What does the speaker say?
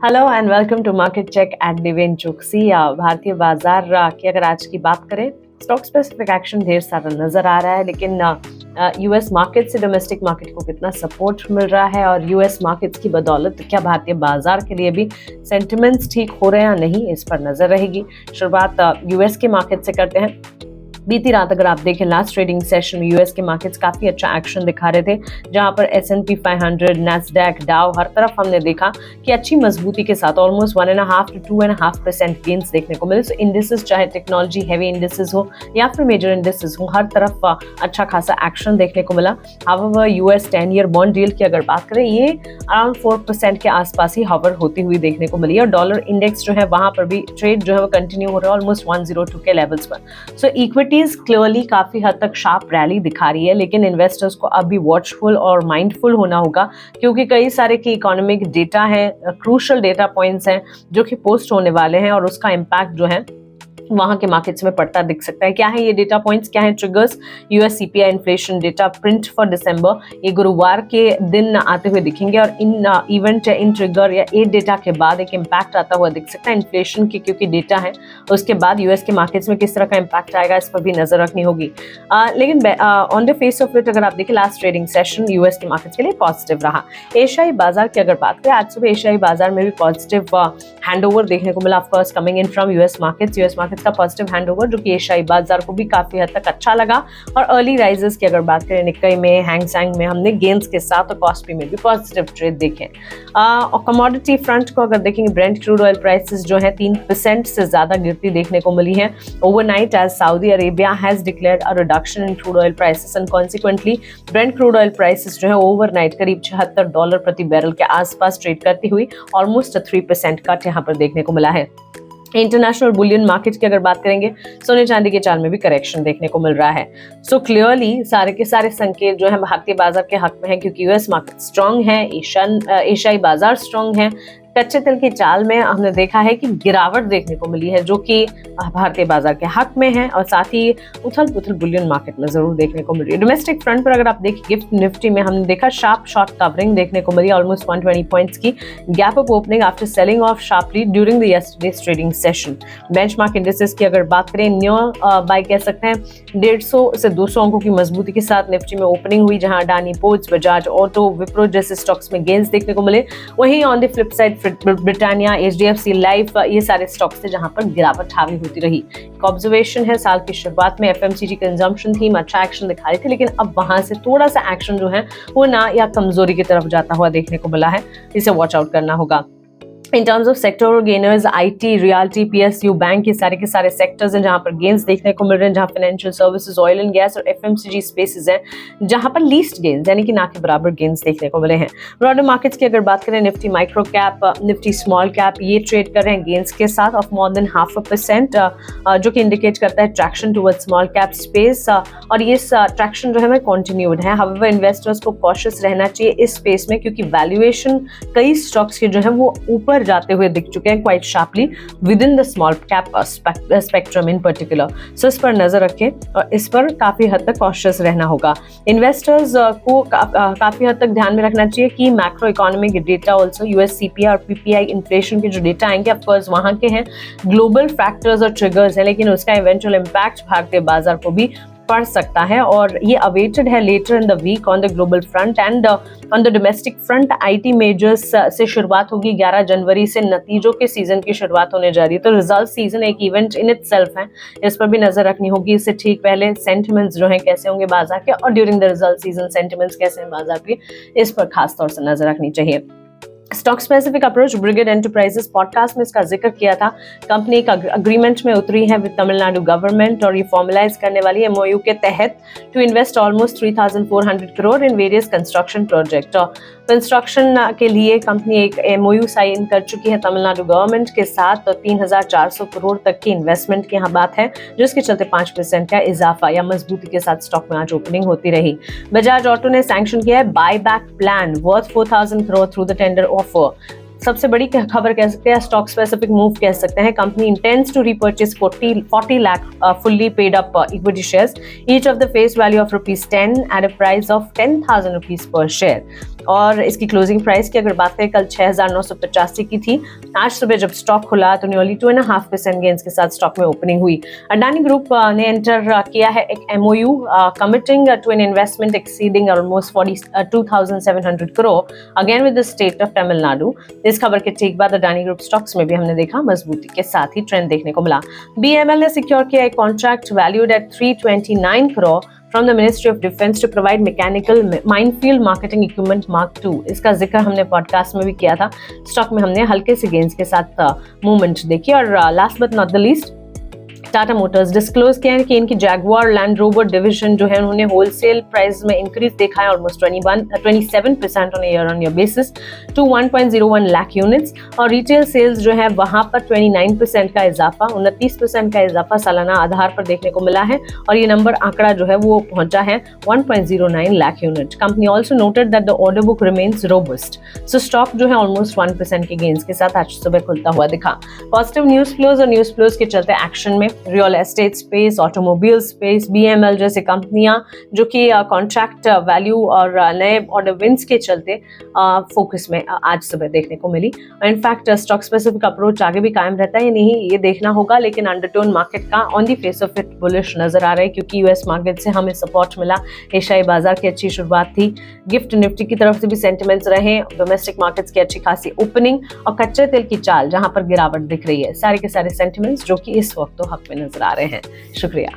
Hello and welcome to market check at Divyan Chouksey. भारतीय बाजार की अगर आज की बात करें, स्टॉक स्पेसिफिक एक्शन ढेर सारा नजर आ रहा है, लेकिन यूएस मार्केट से डोमेस्टिक मार्केट को कितना सपोर्ट मिल रहा है और यूएस मार्केट्स की बदौलत क्या भारतीय बाजार के लिए भी सेंटिमेंट्स ठीक हो रहे हैं या नहीं, इस पर नजर रहेगी। शुरुआत यूएस के मार्केट से करते हैं। बीती रात अगर आप देखें, लास्ट ट्रेडिंग सेशन में यूएस के मार्केट्स काफी अच्छा एक्शन दिखा रहे थे, जहां पर S&P 500, नैस्डैक, डाउ, हर तरफ हमने देखा कि अच्छी मजबूती के साथ ऑलमोस्ट 1.5 to 2.5% गेन्स देखने को मिले। सो इंडिसेस, चाहे टेक्नोलॉजी हैवी इंडिसेस हो या फिर मेजर इंडिसेस हो, हर तरफ अच्छा खासा एक्शन देखने को मिला। However US 10 year bond deal की अगर बात करें, ये अराउंड 4% के आसपास ही हवर होती हुई देखने को मिली, और डॉलर इंडेक्स जो है वहां पर भी ट्रेड जो है वो कंटिन्यू हो रहा है ऑलमोस्ट 102 के लेवल्स पर। सो इक्विटी क्लियरली काफी हद तक शार्प रैली दिखा रही है, लेकिन इन्वेस्टर्स को अब भी वॉचफुल और माइंडफुल होना होगा, क्योंकि कई सारे की इकोनॉमिक डेटा है, क्रूशल डेटा पॉइंट्स हैं जो कि पोस्ट होने वाले हैं, और उसका इम्पैक्ट जो है वहां के मार्केट्स में पड़ता दिख सकता है। क्या है ये डेटा पॉइंट्स, क्या है triggers? US CPI inflation data print for December, ये गुरुवार के दिन आते हुए दिखेंगे, और इन इवेंट या इन ट्रिगर या ए डेटा के बाद एक इम्पैक्ट आता हुआ दिख सकता है इन्फ्लेशन की, क्योंकि डेटा है। उसके बाद यूएस के मार्केट्स में किस तरह का इम्पैक्ट आएगा, इस पर भी नजर रखनी होगी। लेकिन on the face of it अगर आप देखें, लास्ट ट्रेडिंग सेशन यूएस के मार्केट्स के लिए पॉजिटिव रहा। एशियाई बाजार की अगर बात करें, आज सुबह एशियाई बाजार में भी पॉजिटिव हैंडओवर देखने को मिला, of course coming in from US markets का पॉजिटिव हैंडओवर, जो कि एशियाई बाजार को भी काफी हद तक अच्छा लगा। और अर्ली राइजेस की अगर बात करें, निक्केई में, हैंगसेंग में हमने गेन्स के साथ, और कॉस्पी में भी पॉजिटिव ट्रेड देखे। और कमोडिटी फ्रंट को अगर देखेंगे, ब्रेंट क्रूड ऑयल प्राइसेस जो है 3% से ज्यादा गिरती देखने को मिली है overnight, as Saudi Arabia has declared a reduction in crude oil prices, and consequently Brent crude oil prices जो है ओवरनाइट करीब $76 प्रति बैरल के आसपास ट्रेड करती हुई ऑलमोस्ट 3% कट यहाँ पर देखने को मिला है। इंटरनेशनल बुलियन मार्केट की अगर बात करेंगे, सोने चांदी के चाल में भी करेक्शन देखने को मिल रहा है। सो क्लियरली सारे के सारे संकेत जो है भारतीय बाजार के हक में है, क्योंकि यूएस मार्केट स्ट्रांग है, एशियाई बाजार स्ट्रांग है। कच्चे तेल की चाल में हमने देखा है कि गिरावट देखने को मिली है, जो कि भारतीय बाजार के हक में है, और साथ ही उथल पुथल बुलियन मार्केट में जरूर देखने को मिल रही है। डोमेस्टिक फ्रंट पर अगर आप देखें, गिफ्ट निफ्टी में हमने देखा शार्प शॉर्ट कवरिंग देखने को मिली, ऑलमोस्ट 120 पॉइंट्स की gap up opening after selling of sharply during the yesterday's trading session. Benchmark indices की अगर बात करें, न्यू बाय कह सकते हैं, 150 से 200 अंकों की मजबूती के साथ निफ्टी में ओपनिंग हुई, जहां अडानी पोर्ट्स, बजाज ऑटो, विप्रो जैसे स्टॉक्स में गेन्स देखने को मिले। वहीं on the flip side Britannia, HDFC life, ये सारे स्टॉक्स थे जहां पर गिरावट हावी होती रही। एक ऑब्जर्वेशन है, साल की शुरुआत में FMCG कंजम्पशन थीम अच्छा एक्शन दिखा रही थी, लेकिन अब वहां से थोड़ा सा एक्शन जो है वो ना या कमजोरी की तरफ जाता हुआ देखने को मिला है, इसे वॉच आउट करना होगा। In terms of sectoral gainers, IT, realty, PSU, bank, ये सारे के सारे सेक्टर्स हैं जहां पर गेन्स देखने को मिल रहे हैं, जहां financial services, oil and gas और FMCG स्पेसेस हैं जहां पर लीस्ट गेन्स यानी कि ना के बराबर गेन्स देखने को मिले हैं। ब्रॉडर मार्केट्स की अगर बात करें, Nifty micro cap, Nifty small cap, ये ट्रेड कर रहे हैं गेन्स के साथ ऑफ मोर देन 0.5%, जो कि इंडिकेट करता है traction toward small cap space, और ये ट्रैक्शन जो है कंटिन्यूड है। हाउएवर इन्वेस्टर्स को कॉशियस रहना चाहिए इस स्पेस में, क्योंकि वैल्यूएशन कई स्टॉक्स के जो है वो ऊपर जाते हुए दिख चुके हैं quite sharply within the small cap spectrum in particular. So इस पर नजर रखें और इस पर काफी हद तक कॉशियस रहना होगा। इन्वेस्टर्स को काफी हद तक ध्यान में रखना चाहिए कि macro economic data also, US CPI और पीपीआई इन्फ्लेशन के जो डेटा आएंगे ऑफकोर्स वहां के हैं, ग्लोबल फैक्टर्स और ट्रिगर्स हैं, लेकिन उसका इवेंचुअल इम्पैक्ट भारतीय बाजार को भी पड़ सकता है, और ये अवेटेड है later in the week on the global front and on the domestic front. IT majors से शुरुआत होगी 11 जनवरी से, नतीजों के सीजन की शुरुआत होने जा रही है, तो रिजल्ट सीजन एक इवेंट इन इटसेल्फ है, इस पर भी नजर रखनी होगी। इससे ठीक पहले सेंटिमेंट्स जो है कैसे होंगे बाजार के, और during the result season sentiments कैसे हैं बाजार के, इस पर खास तौर से नजर रखनी चाहिए। Stock specific approach, brigade enterprises podcast में इसका जिक्र किया था। कंपनी एक अग्रीमेंट में उतरी है विद तमिलनाडु गवर्नमेंट, और ये फॉर्मलाइज करने वाली MOU के तहत to invest almost 3,400 crore in various construction project. Construction के लिए कंपनी एक MOU साइन कर चुकी है तमिलनाडु गवर्नमेंट के साथ, तो 3,400 करोड़ तक की इन्वेस्टमेंट की यहाँ बात है, जिसके चलते 5% का इजाफा या मजबूती के साथ स्टॉक में आज ओपनिंग होती रही। बजाज ऑटो ने सैंक्शन किया है buy back plan worth 4,000 crore through the tender offer. सबसे बड़ी खबर कह सकते हैं, स्टॉक स्पेसिफिक मूव कह सकते हैं। Company intends to repurchase 40 lakh fully paid up equity shares, each of the face value of ₹10 at a price of ₹10,000 per share. और इसकी क्लोजिंग प्राइस की अगर बात करें, कल 6,985 की थी। आज सुबह जब स्टॉक खुला तो न्यूअरली 2.5% गेंस के साथ स्टॉक में ओपनिंग हुई। अडानी ग्रुप ने एंटर किया है एक MOU committing to an investment exceeding almost 42,700 crore again with the state of Tamil Nadu. इस खबर के ठीक बाद अडानी ग्रुप स्टॉक्स में भी हमने देखा मजबूती के साथ ही ट्रेंड देखने को मिला। BML ने सिक्योर किया एक contract valued at 329 crore from the Ministry of Defense to provide mechanical minefield marketing equipment Mark II। इसका जिक्र हमने पॉडकास्ट में भी किया था। स्टॉक में हमने हल्के से गेंस के साथ मूवमेंट देखी। और last but not the least, Tata Motors disclose किया है कि इनकी जैगुआर लैंड रोवर डिवीजन जो है उन्होंने होलसेल प्राइस में इंक्रीज देखा है almost 27% on year on year basis to 1.01 lakh units. और रिटेल सेल्स जो है वहां पर 29% का इजाफा, 29% का इजाफा सालाना आधार पर देखने को मिला है। और ये नंबर आंकड़ा जो है वो पहुंचा है 1.09 lakh unit. Company also noted that the order book remains robust. So stock जो है ऑलमोस्ट 1% के गेंस के साथ आज सुबह खुलता हुआ दिखा। पॉजिटिव न्यूज फ्लोज और न्यूज फ्लोज के चलते एक्शन में real estate space, automobile space, BML जैसे कंपनियां जो कि कॉन्ट्रैक्ट वैल्यू और नए ऑर्डर विंस के चलते फोकस में आज सुबह देखने को मिली। इनफैक्ट स्टॉक स्पेसिफिक अप्रोच आगे भी कायम रहता है या नहीं ये देखना होगा, लेकिन अंडरटोन मार्केट का on the face of it bullish नजर आ रहा है क्योंकि US मार्केट से हमें सपोर्ट मिला। एशियाई बाजार की अच्छी शुरुआत थी, गिफ्ट निफ्टी की तरफ से भी सेंटिमेंट्स रहे, डोमेस्टिक मार्केट्स की अच्छी खासी ओपनिंग और कच्चे तेल की चाल जहां पर गिरावट दिख रही है। सारे के सारे सेंटिमेंट्स जो कि इस वक्त तो हक में नजर आ रहे हैं। शुक्रिया।